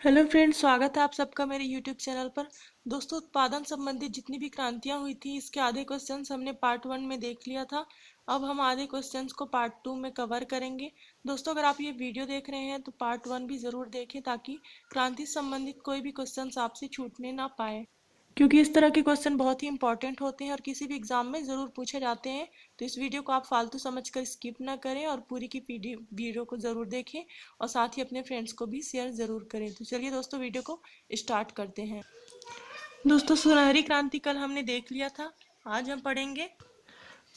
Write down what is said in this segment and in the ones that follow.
Hello friends, स्वागत है आप सबका मेरे यूट्यूब चैनल पर। दोस्तों, उत्पादन संबंधित जितनी भी क्रांतियां हुई थी इसके आधे क्वेश्चंस हमने पार्ट 1 में देख लिया था। अब हम आधे क्वेश्चंस को पार्ट 2 में कवर करेंगे। दोस्तों, अगर आप ये वीडियो देख रहे हैं तो पार्ट 1 भी ज़रूर देखें ताकि क्रांति संबंधित कोई भी क्वेश्चंस आपसे छूटने ना पाए, क्योंकि इस तरह के क्वेश्चन बहुत ही इंपॉर्टेंट होते हैं और किसी भी एग्जाम में ज़रूर पूछे जाते हैं। तो इस वीडियो को आप फालतू समझकर स्किप ना करें और पूरी की पीडी वीडियो को ज़रूर देखें और साथ ही अपने फ्रेंड्स को भी शेयर ज़रूर करें। तो चलिए दोस्तों, वीडियो को स्टार्ट करते हैं। दोस्तों, सुनहरी क्रांति कल हमने देख लिया था। आज हम पढ़ेंगे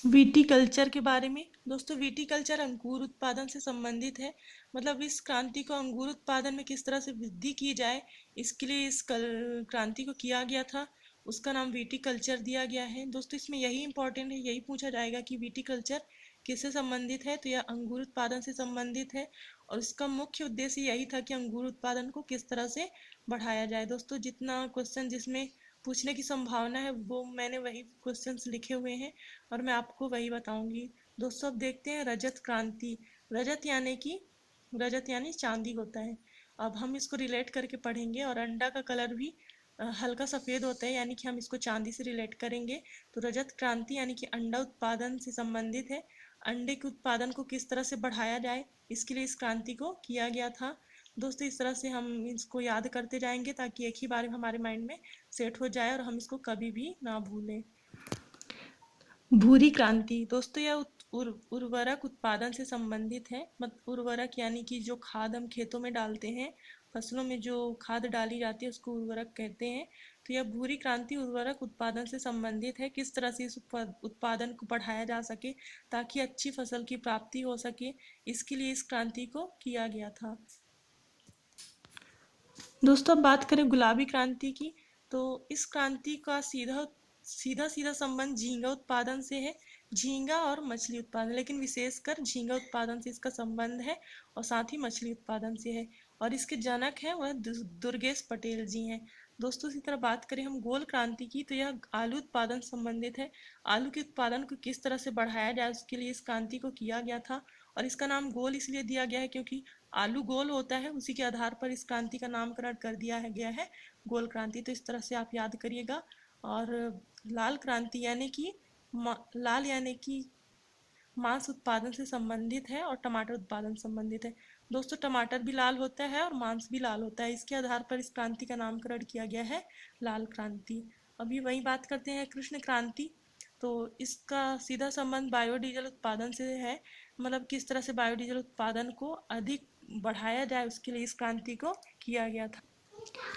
विटीकल्चर के बारे में। दोस्तों, विटीकल्चर अंगूर उत्पादन से संबंधित है। मतलब इस क्रांति को अंगूर उत्पादन में किस तरह से वृद्धि की जाए, इसके लिए इस क्रांति को किया गया था। उसका नाम विटीकल्चर दिया गया है। दोस्तों, इसमें यही इंपॉर्टेंट है, यही पूछा जाएगा कि विटीकल्चर किससे संबंधित है। तो यह अंगूर उत्पादन से संबंधित है और इसका मुख्य उद्देश्य यही था कि अंगूर उत्पादन को किस तरह से बढ़ाया जाए। दोस्तों, जितना क्वेश्चन जिसमें पूछने की संभावना है वो मैंने वही क्वेश्चंस लिखे हुए हैं और मैं आपको वही बताऊंगी। दोस्तों, अब देखते हैं रजत क्रांति। रजत यानी चांदी होता है। अब हम इसको रिलेट करके पढ़ेंगे और अंडा का कलर भी हल्का सफ़ेद होता है, यानी कि हम इसको चांदी से रिलेट करेंगे। तो रजत क्रांति यानी कि अंडा उत्पादन से संबंधित है। अंडे के उत्पादन को किस तरह से बढ़ाया जाए, इसके लिए इस क्रांति को किया गया था। दोस्तों, इस तरह से हम इसको याद करते जाएंगे ताकि एक ही बार में हमारे माइंड में सेट हो जाए और हम इसको कभी भी ना भूलें। भूरी क्रांति। दोस्तों, यह उर्वरक उत्पादन से संबंधित है। उर्वरक यानी कि जो खाद हम खेतों में डालते हैं, फसलों में जो खाद डाली जाती है उसको उर्वरक कहते हैं। तो यह भूरी क्रांति उर्वरक उत्पादन से संबंधित है। किस तरह से इस उत्पादन को बढ़ाया जा सके ताकि अच्छी फसल की प्राप्ति हो सके, इसके लिए इस क्रांति को किया गया था। दोस्तों, अब बात करें गुलाबी क्रांति की, तो इस क्रांति का सीधा सीधा सीधा संबंध झींगा उत्पादन से है। झींगा और मछली उत्पादन, लेकिन विशेषकर झींगा उत्पादन से इसका संबंध है और साथ ही मछली उत्पादन से है। और इसके जनक हैं वह दुर्गेश पटेल जी हैं। दोस्तों, इसी तरह बात करें हम गोल क्रांति की, तो यह आलू उत्पादन संबंधित है। आलू के उत्पादन को किस तरह से बढ़ाया जाए उसके लिए इस क्रांति को किया गया था। और इसका नाम गोल इसलिए दिया गया है क्योंकि आलू गोल होता है, उसी के आधार पर इस क्रांति का नामकरण कर दिया गया है गोल क्रांति। तो इस तरह से आप याद करिएगा। और लाल क्रांति लाल यानी कि मांस उत्पादन से संबंधित है और टमाटर उत्पादन संबंधित है। दोस्तों, टमाटर भी लाल होता है और मांस भी लाल होता है, इसके आधार पर इस क्रांति का नामकरण किया गया है लाल क्रांति। अभी वही बात करते हैं कृष्ण क्रांति। तो इसका सीधा संबंध बायोडीजल उत्पादन से है। मतलब किस तरह से बायोडीजल उत्पादन को अधिक बढ़ाया जाए उसके लिए इस क्रांति को किया गया था।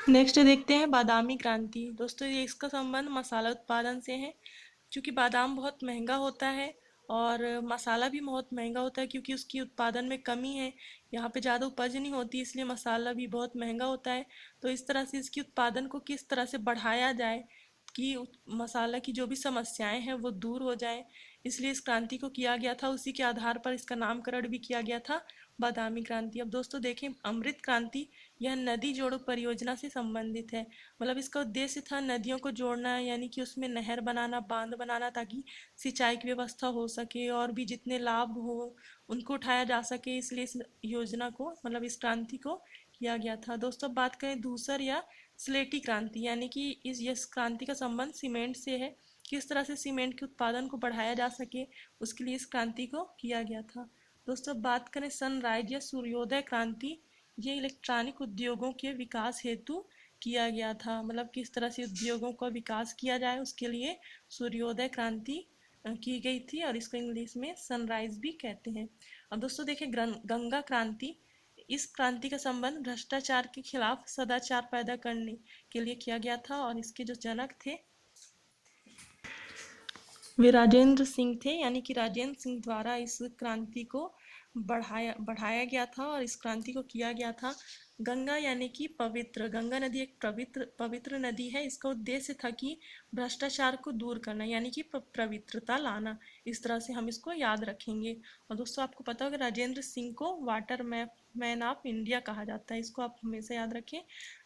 नेक्स्ट देखते हैं बादामी क्रांति। दोस्तों, ये इसका संबंध मसाला उत्पादन से है। क्योंकि बादाम बहुत महंगा होता है और मसाला भी बहुत महंगा होता है, क्योंकि उसकी उत्पादन में कमी है। यहाँ पे ज़्यादा उपज नहीं होती, इसलिए मसाला भी बहुत महंगा होता है। तो इस तरह से इसकी उत्पादन को किस तरह से बढ़ाया जाए कि मसाला की जो भी समस्याएं हैं वो दूर हो जाए, इसलिए इस क्रांति को किया गया था। उसी के आधार पर इसका नामकरण भी किया गया था बादामी क्रांति। अब दोस्तों देखें अमृत क्रांति। यह नदी जोड़ो परियोजना से संबंधित है। मतलब इसका उद्देश्य था नदियों को जोड़ना, यानी कि उसमें नहर बनाना, बांध बनाना ताकि सिंचाई की व्यवस्था हो सके और भी जितने लाभ हो उनको उठाया जा सके, इसलिए इस योजना को मतलब इस क्रांति को किया गया था। दोस्तों, बात करें धूसर या स्लेटी क्रांति, यानी कि इस क्रांति का संबंध सीमेंट से है। किस तरह से सीमेंट के उत्पादन को बढ़ाया जा सके उसके लिए इस क्रांति को किया गया था। दोस्तों, बात करें सनराइज या सूर्योदय क्रांति। ये इलेक्ट्रॉनिक उद्योगों के विकास हेतु किया गया था। मतलब किस तरह से उद्योगों का विकास किया जाए उसके लिए सूर्योदय क्रांति की गई थी और इसको इंग्लिश में सनराइज भी कहते हैं। अब दोस्तों देखें गंगा क्रांति। इस क्रांति का संबंध भ्रष्टाचार के खिलाफ सदाचार पैदा करने के लिए किया गया था और इसके जो जनक थे वे राजेंद्र सिंह थे, यानी कि राजेंद्र सिंह द्वारा इस क्रांति को बढ़ाया गया था और इस क्रांति को किया गया था। गंगा यानी कि पवित्र, गंगा नदी एक पवित्र नदी है। इसका उद्देश्य था कि भ्रष्टाचार को दूर करना, यानी कि पवित्रता लाना। इस तरह से हम इसको याद रखेंगे। और दोस्तों, आपको पता होगा राजेंद्र सिंह को वाटर मैन ऑफ इंडिया कहा जाता है। इसको आप हमेशा याद रखें,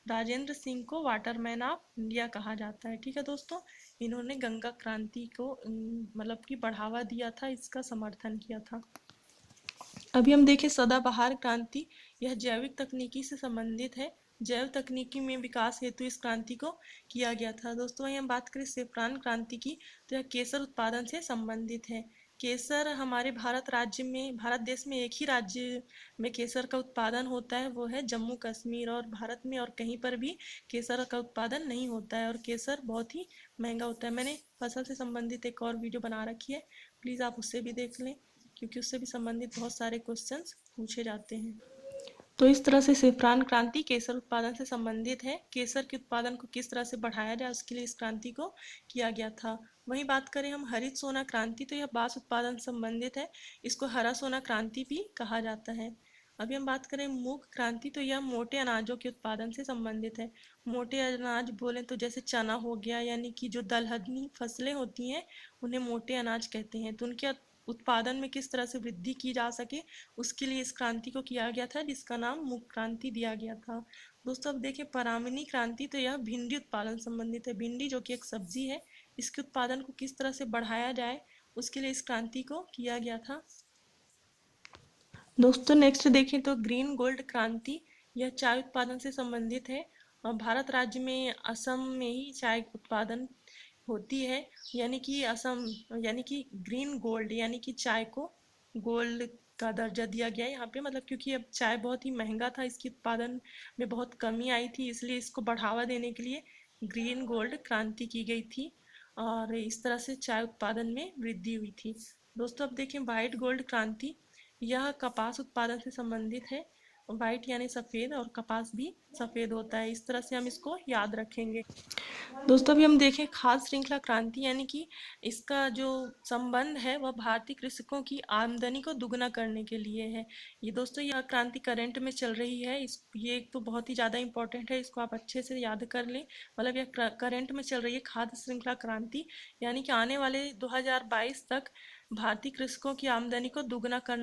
राजेंद्र सिंह को वाटरमैन ऑफ इंडिया कहा जाता है। ठीक है दोस्तों, इन्होंने गंगा क्रांति को मतलब कि बढ़ावा दिया था, इसका समर्थन किया था। अभी हम देखें सदाबहार क्रांति। यह जैविक तकनीकी से संबंधित है। जैव तकनीकी में विकास हेतु इस क्रांति को किया गया था। दोस्तों वहीं हम बात करें सेफ्रॉन क्रांति की, तो यह केसर उत्पादन से संबंधित है। केसर हमारे भारत देश में एक ही राज्य में केसर का उत्पादन होता है, वो है जम्मू कश्मीर। और भारत में और कहीं पर भी केसर का उत्पादन नहीं होता है, और केसर बहुत ही महंगा होता है। मैंने फसल से संबंधित एक और वीडियो बना रखी है, प्लीज़ आप उससे भी देख लें, क्योंकि उससे भी संबंधित बहुत सारे क्वेश्चंस पूछे जाते हैं। तो इस तरह से सेफ्रॉन क्रांति केसर उत्पादन से संबंधित है। केसर के उत्पादन को किस तरह से बढ़ाया जाए, उसके लिए इस क्रांति को किया गया था। वहीं बात करें हम हरित सोना क्रांति, तो यह बांस उत्पादन से संबंधित है। इसको हरा सोना क्रांति भी कहा जाता है। अभी हम बात करें मूंग क्रांति, तो यह मोटे अनाजों के उत्पादन से संबंधित है। मोटे अनाज बोले तो जैसे चना हो गया, यानी कि जो दलहनी फसलें होती हैं उन्हें मोटे अनाज कहते हैं। तो उनके उत्पादन में किस तरह से वृद्धि की जा सके, उसके लिए इस क्रांति को किया गया था, जिसका नाम मूंग क्रांति दिया गया था। दोस्तों अब देखें परामनी क्रांति, तो यह भिंडी उत्पादन संबंधित है। भिंडी जो कि एक सब्जी है, इसके उत्पादन को किस तरह से बढ़ाया जाए, उसके लिए इस क्रांति को किया गया था। दोस्तों नेक्स्ट देखें तो ग्रीन गोल्ड क्रांति, यह चाय उत्पादन से संबंधित है। और भारत राज्य में असम में ही चाय उत्पादन होती है, यानी कि असम, यानी कि ग्रीन गोल्ड, यानी कि चाय को गोल्ड का दर्जा दिया गया है यहाँ पे। मतलब क्योंकि अब चाय बहुत ही महंगा था, इसकी उत्पादन में बहुत कमी आई थी, इसलिए इसको बढ़ावा देने के लिए ग्रीन गोल्ड क्रांति की गई थी, और इस तरह से चाय उत्पादन में वृद्धि हुई थी। दोस्तों अब देखें वाइट गोल्ड क्रांति, यह कपास उत्पादन से संबंधित है। वाइट यानी सफ़ेद, और कपास भी सफ़ेद होता है, इस तरह से हम इसको याद रखेंगे। दोस्तों अभी हम देखें खाद्य श्रृंखला क्रांति, यानी कि इसका जो संबंध है वह भारतीय कृषकों की आमदनी को दुगना करने के लिए है। ये दोस्तों यह क्रांति करंट में चल रही है, ये तो बहुत ही ज़्यादा इंपॉर्टेंट है, इसको आप अच्छे से याद कर लें। मतलब यह करंट में चल रही है खाद्य श्रृंखला क्रांति, यानी कि आने वाले 2022 तक भारतीय कृषकों की आमदनी को दुगना करना